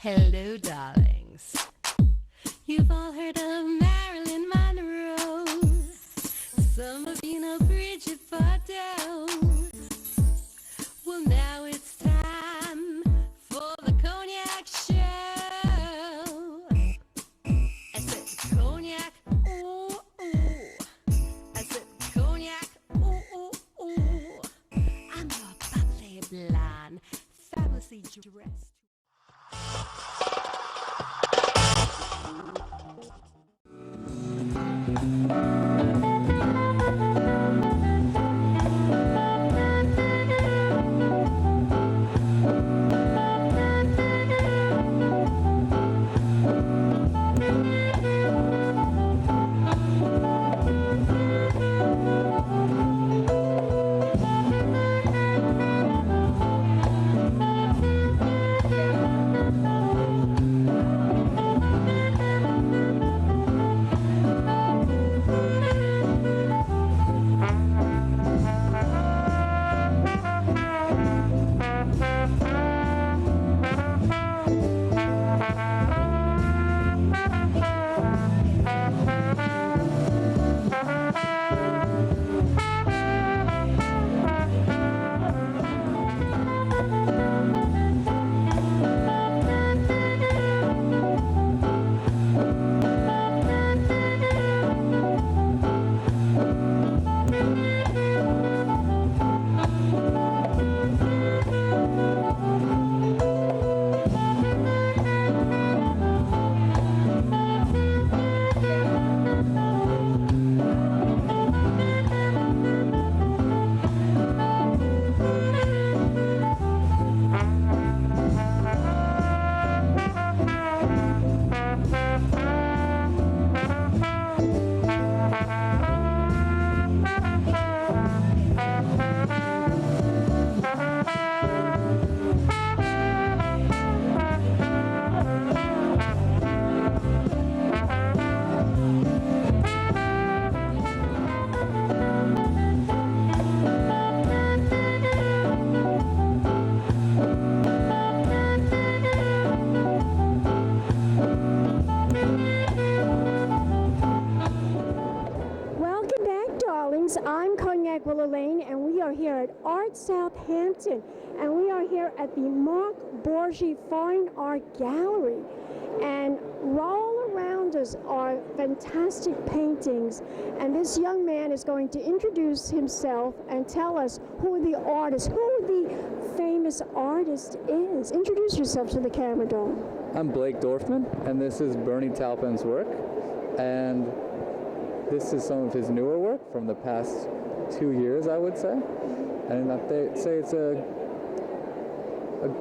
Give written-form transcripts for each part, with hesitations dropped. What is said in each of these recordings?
Hello, darlings. You've all heard of Marilyn Monroe. Some of you know Bridget Bardot. Well, now it's time for the Cognac show. I said cognac, ooh, ooh. I said cognac, ooh, ooh, ooh. I'm your bubbly blonde, fabulously dressed. I'm Cognac Wellerlane, and we are here at Artsouthampton, and we are here at the Borghi Fine Art Gallery. And all around us are fantastic paintings, and this young man is going to introduce himself and tell us who the artist, who the famous artist is. Introduce yourself to the camera, Dom. I'm Blake Dorfman, and this is Bernie Taupin's work, and this is some of his newer work from the past 2 years, I would say. And I'd say it's a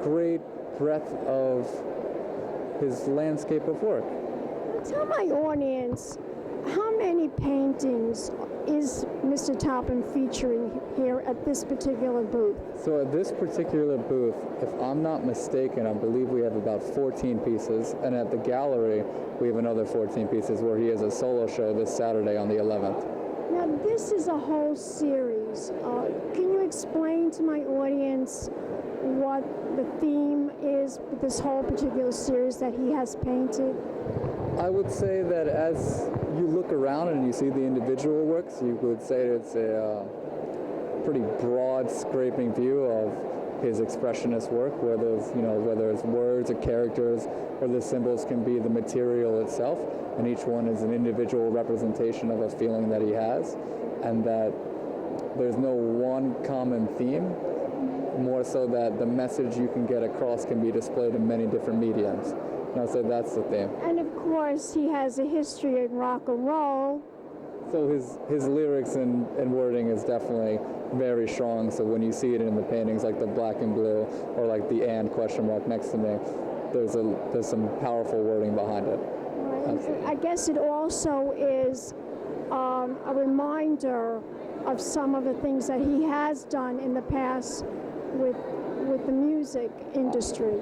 great breadth of his landscape of work. Tell my audience, how many paintings is Mr. Taupin featuring here at this particular booth? So at this particular booth, if I'm not mistaken, I believe we have about 14 pieces, and at the gallery we have another 14 pieces where he has a solo show this Saturday on the 11th. Now this is a whole series. Can you explain to my audience what the theme is with this whole particular series that he has painted? I would say that as you look around and you see the individual works, you would say it's a pretty broad scraping view of his expressionist work, whether it's words or characters, or the symbols can be the material itself, and each one is an individual representation of a feeling that he has, and that there's no one common theme, more so that the message you can get across can be displayed in many different mediums. And I'd say that's the theme. And of course, he has a history in rock and roll. So his lyrics and wording is definitely very strong. So when you see it in the paintings, like the black and blue, or like the "and" question mark next to me, there's some powerful wording behind it. Right. I guess it also is a reminder of some of the things that he has done in the past with the music industry.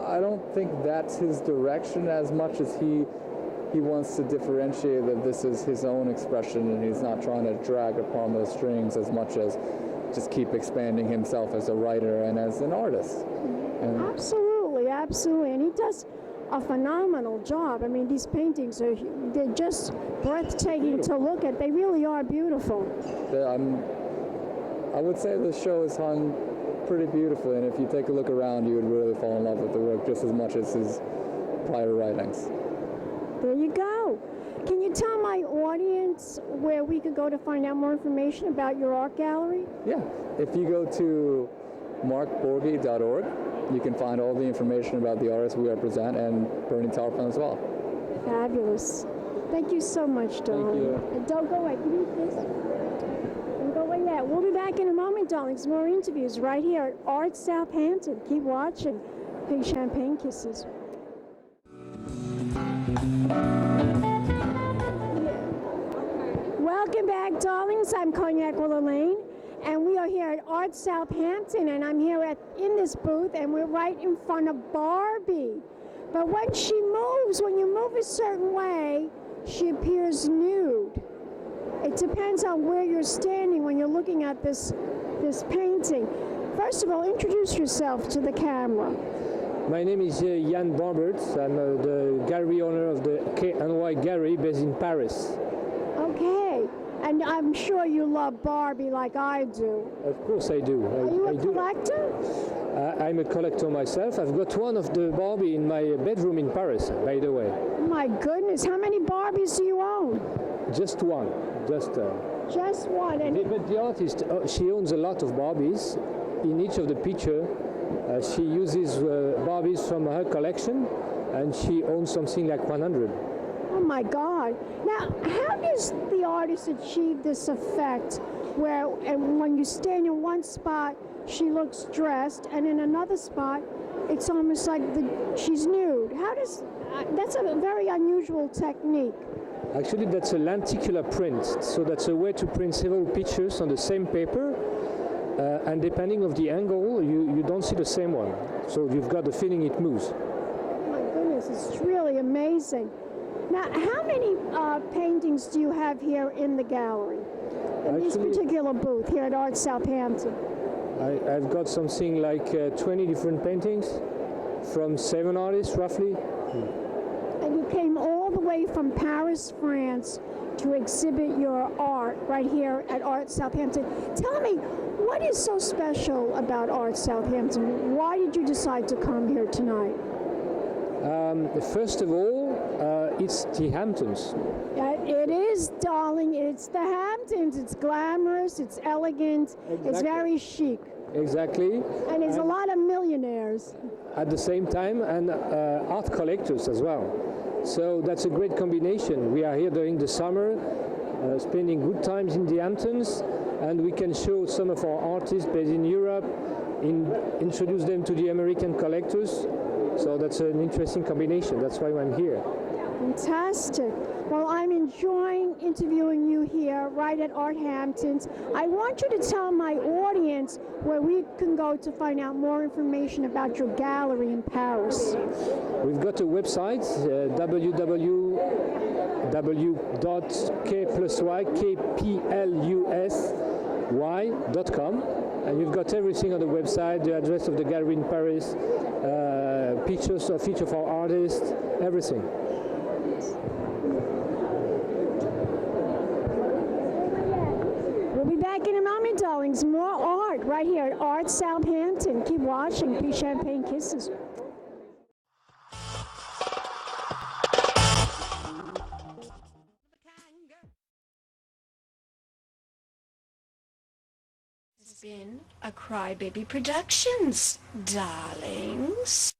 I don't think that's his direction as much as he wants to differentiate that this is his own expression, and he's not trying to drag upon those strings as much as just keep expanding himself as a writer and as an artist. And absolutely, and he does a phenomenal job. I mean, these paintings they're just breathtaking to look at. They really are beautiful. I would say the show is hung pretty beautifully, and if you take a look around, you would really fall in love with the work just as much as his prior writings. There you go. Can you tell my audience where we could go to find out more information about your art gallery? Yeah, if you go to markborghi.org, you can find all the information about the artists we represent and Bernie Taupin as well. Fabulous. Thank you so much, darling. Thank you. And don't go away. Give me this. Don't go away yet. We'll be back in a moment, darlings. More interviews right here at Artsouthampton. Keep watching. Big champagne kisses. Welcome back, darlings. I'm Cognac Wellerlane, and we are here at Artsouthampton, and I'm here in this booth, and we're right in front of Barbie. But when she moves, when you move a certain way, she appears nude. It depends on where you're standing when you're looking at this painting. First of all, introduce yourself to the camera. My name is Yann Bombard. I'm the gallery owner of the KNY Gallery based in Paris. Okay, and I'm sure you love Barbie like I do. Of course I do. Are you a collector? I'm a collector myself. I've got one of the Barbie in my bedroom in Paris, by the way. My goodness, how many Barbies do you own? Just one. Just one. And But the artist, she owns a lot of Barbies. In each of the picture, she uses Barbies from her collection, and she owns something like 100. oh my God. Now, how does the artist achieve this effect where and when you stand in one spot, she looks dressed, and in another spot, it's almost like she's nude? How does, that's a very unusual technique. Actually, that's a lenticular print, so that's a way to print several pictures on the same paper, and depending of the angle, you don't see the same one. So you've got the feeling it moves. Oh my goodness, it's really amazing. Now, how many paintings do you have here in the gallery, in this particular booth here at Artsouthampton? I've got something like 20 different paintings from 7 artists, roughly. And you came all the way from Paris, France, to exhibit your art right here at Artsouthampton. Tell me, what is so special about Artsouthampton? Why did you decide to come here tonight? First of all, it's the Hamptons. It is, darling. It's the Hamptons. It's glamorous. It's elegant. Exactly. It's very chic. Exactly. And there's a lot of millionaires. At the same time, and art collectors as well. So that's a great combination. We are here during the summer, spending good times in the Hamptons, and we can show some of our artists based in Europe, introduce them to the American collectors. So that's an interesting combination. That's why I'm here. Fantastic. Well, I'm enjoying interviewing you here right at Arthamptons. I want you to tell my audience where we can go to find out more information about your gallery in Paris. We've got a website, www.kplusy.com, and you've got everything on the website, the address of the gallery in Paris, pictures of each of our artists, everything. We'll be back in a moment, darlings. More art right here at Artsouthampton. Keep watching. Peace, champagne kisses. This has been a Crybaby Productions, darlings.